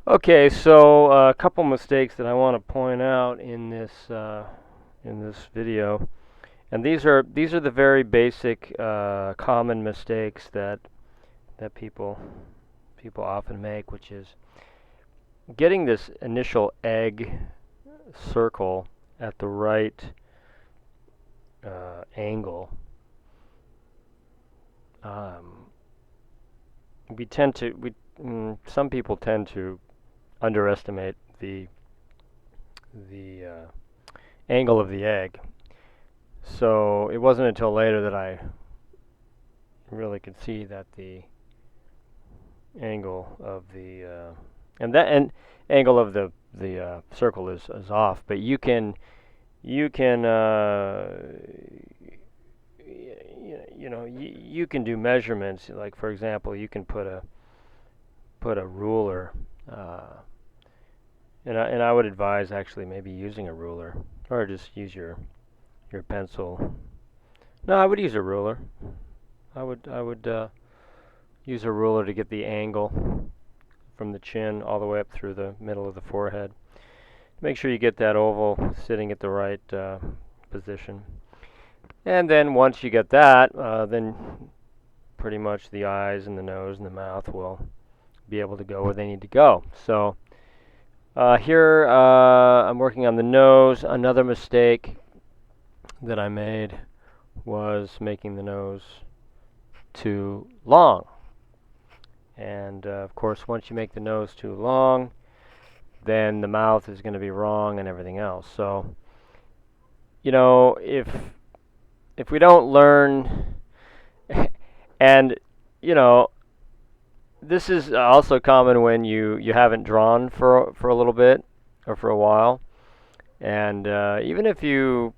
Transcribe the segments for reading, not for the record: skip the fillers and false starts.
Okay, so a couple mistakes that I want to point out in this video, and these are the very basic common mistakes that people often make, which is getting this initial egg circle at the right angle. Um, we tend to we Some people tend to underestimate the angle of the egg. So it wasn't until later that I really could see that the angle of the and angle of the circle is off. But you can do measurements. Like for example, you can put a ruler, uh, and I would advise actually maybe using a ruler or just use your pencil. No, I would use a ruler. I would use a ruler to get the angle from the chin all the way up through the middle of the forehead. Make sure you get that oval sitting at the right position. And then once you get that, then pretty much the eyes and the nose and the mouth will be able to go where they need to go. So here I'm working on the nose. Another mistake that I made was making the nose too long. And of course, once you make the nose too long, then the mouth is going to be wrong and everything else. So, if we don't learn, and you know, this is also common when you haven't drawn for a little bit or for a while, and even if you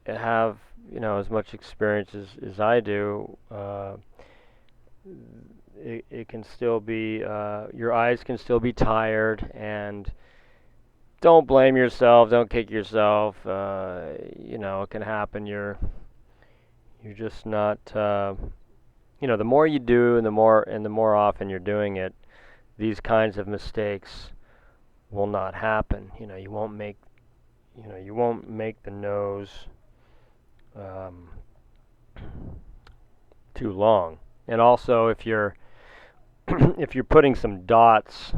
have as much experience as I do, it can still be your eyes can still be tired, and don't blame yourself, don't kick yourself. It can happen. You're just not. The more you do, and the more often you're doing it, these kinds of mistakes will not happen. You won't make the nose um, too long. And also, if you're if you're putting some dots,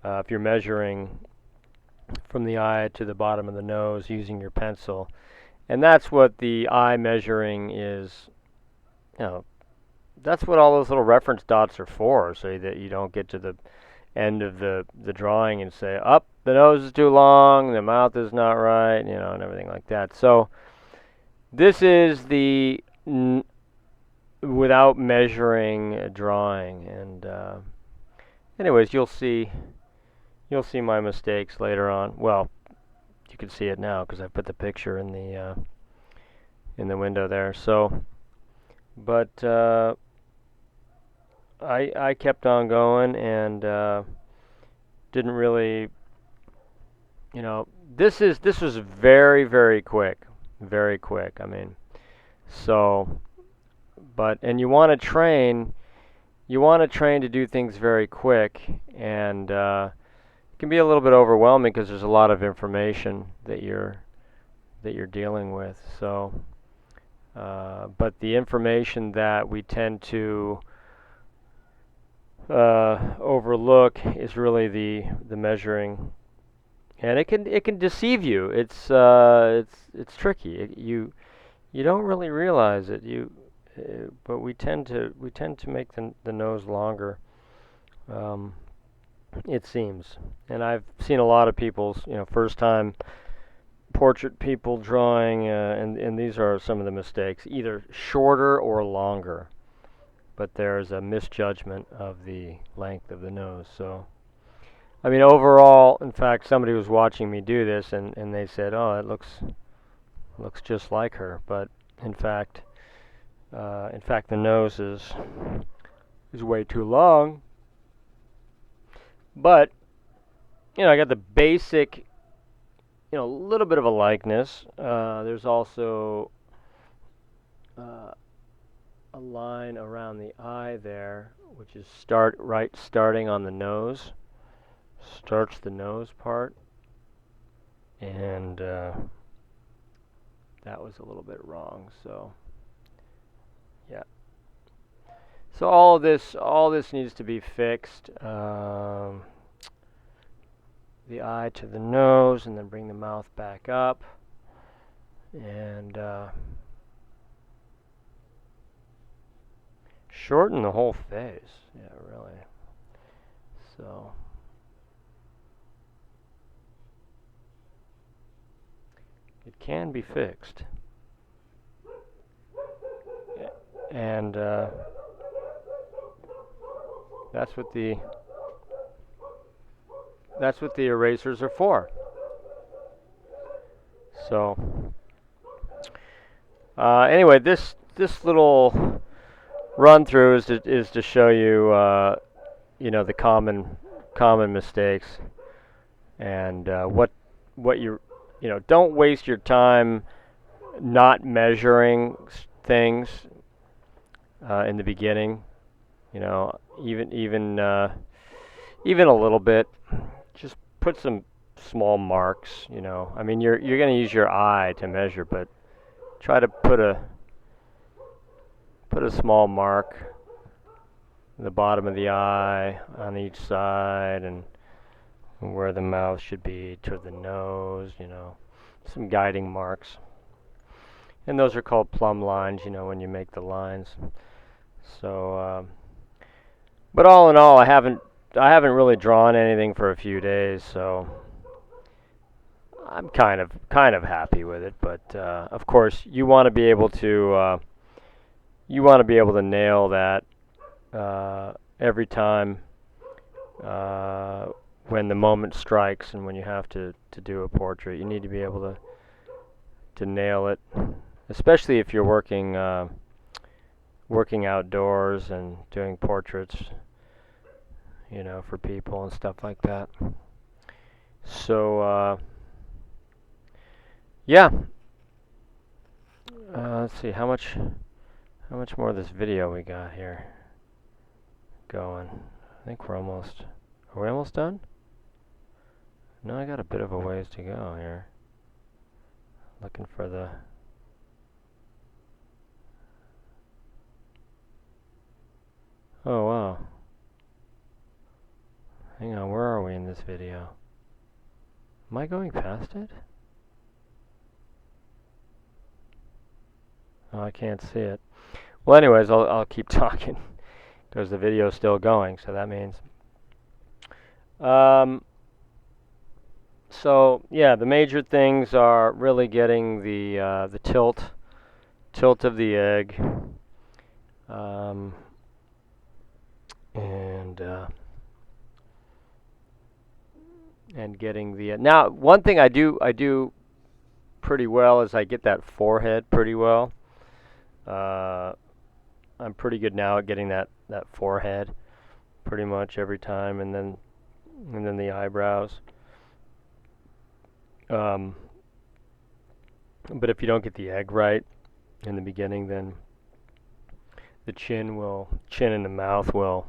if you're measuring from the eye to the bottom of the nose using your pencil, and that's what the eye measuring is. You know, that's what all those little reference dots are for, so that you don't get to the end of the drawing and say, "Up, the nose is too long, the mouth is not right," and everything like that. So this is the without measuring drawing, and anyways, you'll see my mistakes later on. Well, you can see it now because I put the picture in the window there. So, but I kept on going and didn't really, you know, this was very very quick, very quick. I mean, so and you want to train to do things very quick, and it can be a little bit overwhelming because there's a lot of information that you're dealing with. So, but the information that we tend to overlook is really the measuring, and it can deceive you. It's tricky. You don't really realize it. But we tend to make the nose longer. Um, it seems, and I've seen a lot of people's first time portrait people drawing, and these are some of the mistakes, either shorter or longer. But there's a misjudgment of the length of the nose. So, I mean, overall, in fact, somebody was watching me do this, and they said, "Oh, it looks just like her." But in fact, the nose is way too long. But I got the basic, a little bit of a likeness. There's also uh, a line around the eye there, which is starting on the nose. starts the nose part, and that was a little bit wrong. So yeah. So all this needs to be fixed. The eye to the nose, and then bring the mouth back up, and shorten the whole face. Yeah, really. So it can be fixed, and that's what the erasers are for. So anyway, this little run through is to show you the common mistakes, and what don't waste your time not measuring things in the beginning. Even a little bit. Just put some small marks. I mean, you're going to use your eye to measure, but try to put a small mark in the bottom of the eye on each side, and where the mouth should be to the nose. Some guiding marks. And those are called plumb lines, when you make the lines. So, but all in all, I haven't really drawn anything for a few days, so I'm kind of happy with it. But of course, you want to be able to nail that every time when the moment strikes, and when you have to do a portrait. You need to be able to nail it, especially if you're working outdoors and doing portraits, for people and stuff like that. So yeah. Let's see how much more of this video we got here going. I think are we almost done? No, I got a bit of a ways to go here. Looking for the oh wow. Hang on, where are we in this video? Am I going past it? Oh, I can't see it. Well, anyways, I'll keep talking because the video's still going, so that means so yeah, the major things are really getting the tilt of the egg, and getting the now one thing I do pretty well is I get that forehead pretty well. I'm pretty good now at getting that forehead pretty much every time, and then the eyebrows. But if you don't get the egg right in the beginning, then the chin and the mouth will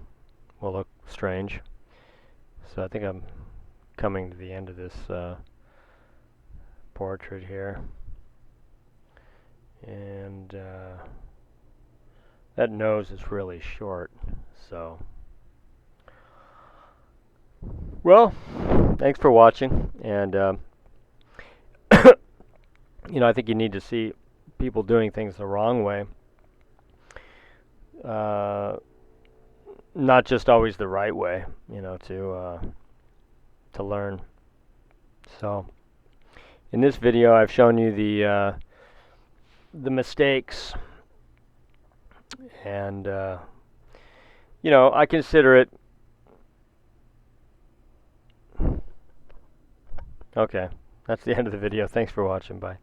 look strange. So I think I'm coming to the end of this portrait here, and that nose is really short. So, well, thanks for watching, and I think you need to see people doing things the wrong way, not just always the right way, to learn. So, in this video, I've shown you the mistakes, and I consider it. Okay, that's the end of the video. Thanks for watching. Bye.